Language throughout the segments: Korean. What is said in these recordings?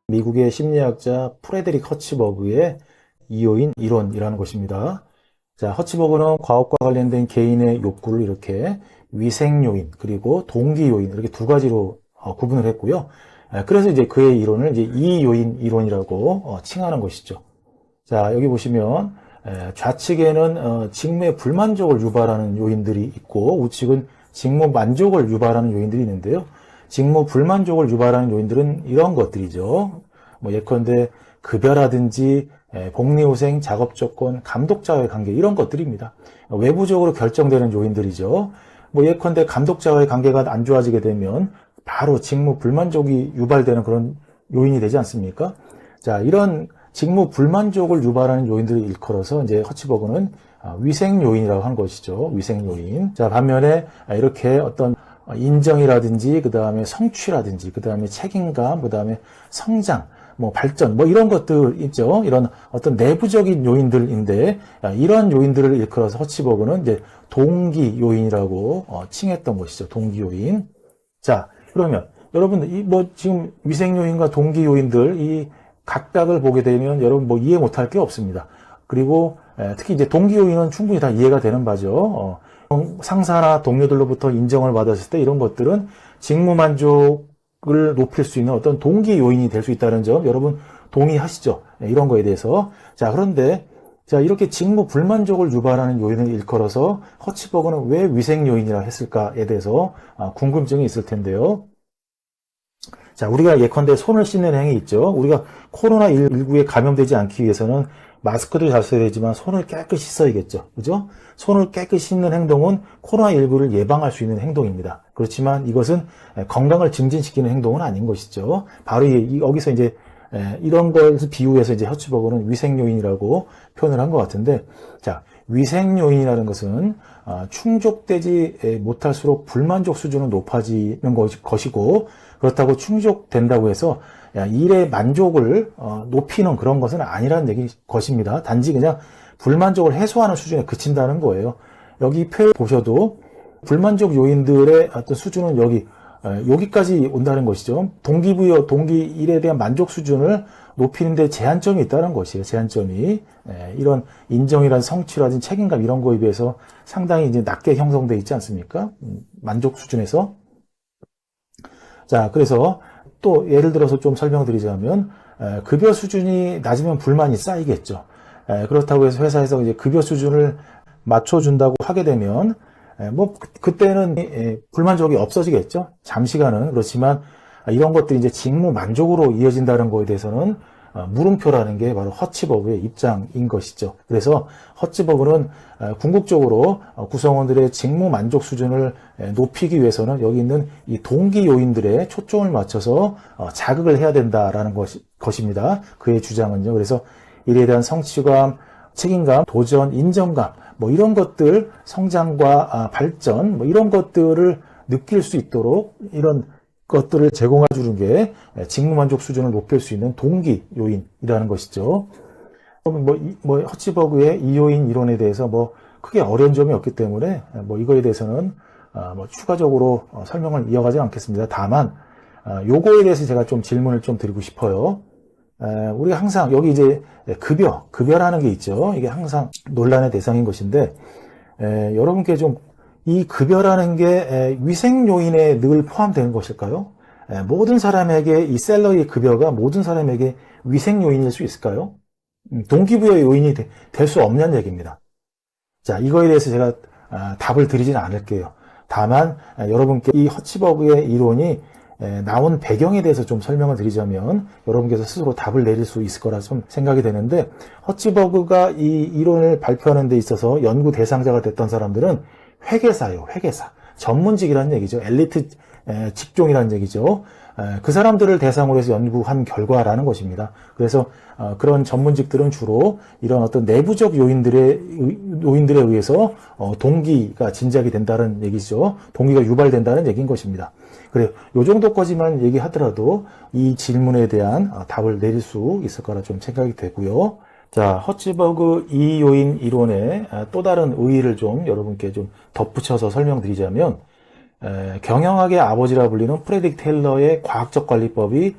미국의 심리학자 프레데릭 허치버그의 이요인 이론이라는 것입니다. 자, 허치버그는 과학과 관련된 개인의 욕구를 이렇게 위생 요인 그리고 동기 요인 이렇게 두 가지로 구분을 했고요. 그래서 이제 그의 이론을 이제 이요인 이론이라고 칭하는 것이죠. 자, 여기 보시면 좌측에는 직무의 불만족을 유발하는 요인들이 있고 우측은 직무 만족을 유발하는 요인들이 있는데요. 직무 불만족을 유발하는 요인들은 이런 것들이죠. 뭐 예컨대 급여라든지 복리후생, 작업조건, 감독자와의 관계 이런 것들입니다. 외부적으로 결정되는 요인들이죠. 뭐 예컨대 감독자와의 관계가 안 좋아지게 되면 바로 직무 불만족이 유발되는 그런 요인이 되지 않습니까? 자, 이런 직무 불만족을 유발하는 요인들을 일컬어서 이제 허치버그는 위생 요인이라고 한 것이죠. 위생 요인. 자, 반면에 이렇게 어떤 인정이라든지 그 다음에 성취라든지 그 다음에 책임감 그 다음에 성장 뭐 발전 뭐 이런 것들 있죠. 이런 어떤 내부적인 요인들인데 이런 요인들을 일컬어서 허치버그는 이제 동기 요인이라고 칭했던 것이죠. 동기 요인. 자, 그러면 여러분 이 뭐 지금 위생 요인과 동기 요인들 이 각각을 보게 되면 여러분 뭐 이해 못할 게 없습니다. 그리고 특히 이제 동기 요인은 충분히 다 이해가 되는 바죠. 상사나 동료들로부터 인정을 받았을 때 이런 것들은 직무 만족을 높일 수 있는 어떤 동기 요인이 될 수 있다는 점 여러분 동의하시죠? 이런 거에 대해서. 자, 그런데 자, 이렇게 직무 불만족을 유발하는 요인을 일컬어서 허치버그는 왜 위생 요인이라 했을까에 대해서 궁금증이 있을 텐데요. 자, 우리가 예컨대 손을 씻는 행위 있죠. 우리가 코로나19에 감염되지 않기 위해서는 마스크도 잘 써야 되지만 손을 깨끗이 써야겠죠. 그죠? 손을 깨끗이 씻는 행동은 코로나19를 예방할 수 있는 행동입니다. 그렇지만 이것은 건강을 증진시키는 행동은 아닌 것이죠. 바로 여기서 이제 이런 것을 비유해서 이제 허치버그는 위생 요인이라고 표현을 한 것 같은데, 자, 위생 요인이라는 것은 충족되지 못할수록 불만족 수준은 높아지는 것이고, 그렇다고 충족된다고 해서 일의 만족을 높이는 그런 것은 아니라는 것입니다. 단지 그냥 불만족을 해소하는 수준에 그친다는 거예요. 여기 표에 보셔도 불만족 요인들의 어떤 수준은 여기까지 온다는 것이죠. 동기부여, 동기 일에 대한 만족 수준을 높이는데 제한점이 있다는 것이에요. 제한점이. 이런 인정이라든 성취라든 책임감 이런 거에 비해서 상당히 이제 낮게 형성되어 있지 않습니까? 만족 수준에서. 자, 그래서 또 예를 들어서 좀 설명드리자면 급여 수준이 낮으면 불만이 쌓이겠죠. 그렇다고 해서 회사에서 이제 급여 수준을 맞춰준다고 하게 되면 뭐 그때는 불만족이 없어지겠죠. 잠시간은. 그렇지만 이런 것들이 이제 직무 만족으로 이어진다는 거에 대해서는 물음표라는 게 바로 허치버그의 입장인 것이죠. 그래서 허치버그는 궁극적으로 구성원들의 직무 만족 수준을 높이기 위해서는 여기 있는 이 동기 요인들에 초점을 맞춰서 자극을 해야 된다라는 것입니다. 그의 주장은요. 그래서 일에 대한 성취감, 책임감, 도전, 인정감 뭐 이런 것들, 성장과 발전 뭐 이런 것들을 느낄 수 있도록 이런 것들을 제공해 주는 게 직무 만족 수준을 높일 수 있는 동기 요인이라는 것이죠. 뭐 허치버그의 이요인 이론에 대해서 뭐 크게 어려운 점이 없기 때문에 뭐 이거에 대해서는 뭐 추가적으로 설명을 이어가지 않겠습니다. 다만 요거에 대해서 제가 좀 질문을 좀 드리고 싶어요. 우리가 항상 여기 이제 급여라는 게 있죠. 이게 항상 논란의 대상인 것인데 여러분께 좀 이 급여라는 게 위생 요인에 늘 포함되는 것일까요? 모든 사람에게 이 샐러리 급여가 모든 사람에게 위생 요인일 수 있을까요? 동기부여 요인이 될 수 없는 얘기입니다. 자, 이거에 대해서 제가 답을 드리지는 않을게요. 다만 여러분께 이 허치버그의 이론이 나온 배경에 대해서 좀 설명을 드리자면 여러분께서 스스로 답을 내릴 수 있을 거라 좀 생각이 되는데, 허치버그가 이 이론을 발표하는 데 있어서 연구 대상자가 됐던 사람들은 회계사예요. 회계사. 전문직이라는 얘기죠. 엘리트 직종이라는 얘기죠. 그 사람들을 대상으로 해서 연구한 결과라는 것입니다. 그래서 그런 전문직들은 주로 이런 어떤 내부적 요인들에 의해서 동기가 진작이 된다는 얘기죠. 동기가 유발된다는 얘기인 것입니다. 그래요. 요 정도까지만 얘기하더라도 이 질문에 대한 답을 내릴 수 있을 거라 좀 생각이 되고요. 자, 허치버그 이요인 이론의 또 다른 의의를 좀 여러분께 좀 덧붙여서 설명드리자면, 경영학의 아버지라 불리는 프레드릭 테일러의 과학적 관리법이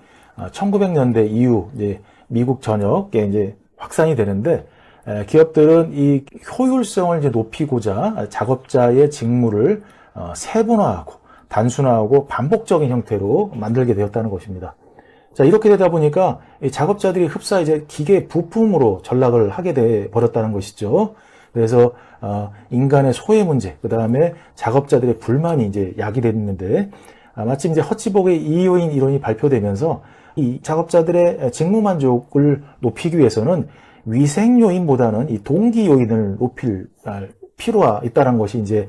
1900년대 이후 이제 미국 전역에 이제 확산이 되는데, 기업들은 이 효율성을 이제 높이고자 작업자의 직무를 세분화하고 단순화하고 반복적인 형태로 만들게 되었다는 것입니다. 자, 이렇게 되다 보니까 이 작업자들이 흡사 이제 기계 부품으로 전락을 하게 돼 버렸다는 것이죠. 그래서 인간의 소외 문제, 그 다음에 작업자들의 불만이 이제 야기됐는데, 마침 이제 허치버그의 2요인 이론이 발표되면서 이 작업자들의 직무 만족을 높이기 위해서는 위생 요인보다는 이 동기 요인을 높일 필요가 있다는 것이 이제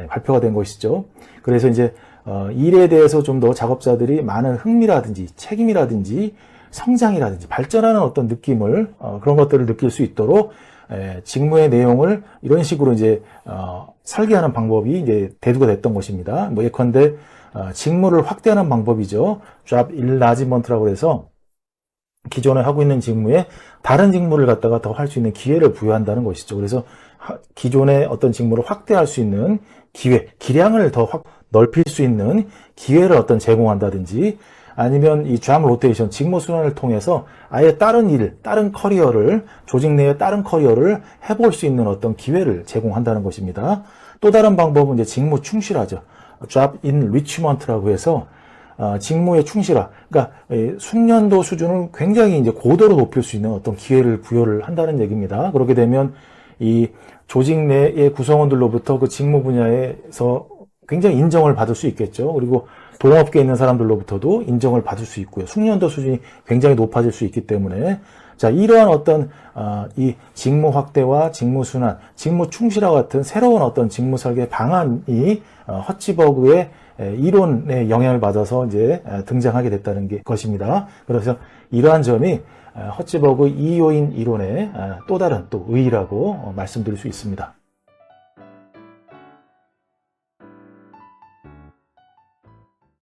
발표가 된 것이죠. 그래서 이제 일에 대해서 좀 더 작업자들이 많은 흥미라든지 책임이라든지 성장이라든지 발전하는 어떤 느낌을 그런 것들을 느낄 수 있도록 직무의 내용을 이런 식으로 이제 설계하는 방법이 이제 대두가 됐던 것입니다. 뭐 예컨대 직무를 확대하는 방법이죠. Job Enlargement라고 해서 기존에 하고 있는 직무에 다른 직무를 갖다가 더 할 수 있는 기회를 부여한다는 것이죠. 그래서 기존의 어떤 직무를 확대할 수 있는 기회, 기량을 더 넓힐 수 있는 기회를 어떤 제공한다든지, 아니면 이 job rotation, 직무 순환을 통해서 아예 다른 일, 다른 커리어를, 조직 내에 다른 커리어를 해볼 수 있는 어떤 기회를 제공한다는 것입니다. 또 다른 방법은 이제 직무 충실화죠. job enrichment라고 해서 직무의 충실화, 그러니까 숙련도 수준을 굉장히 이제 고도로 높일 수 있는 어떤 기회를 부여를 한다는 얘기입니다. 그렇게 되면 이 조직 내의 구성원들로부터 그 직무 분야에서 굉장히 인정을 받을 수 있겠죠. 그리고 동업계에 있는 사람들로부터도 인정을 받을 수 있고요. 숙련도 수준이 굉장히 높아질 수 있기 때문에, 자, 이러한 어떤 이 직무 확대와 직무 순환, 직무 충실화 같은 새로운 어떤 직무 설계 방안이 허치버그의 이론에 영향을 받아서 이제 등장하게 됐다는 것입니다. 그래서 이러한 점이 허치버그 2요인 이론의 또 다른 또 의의라고 말씀드릴 수 있습니다.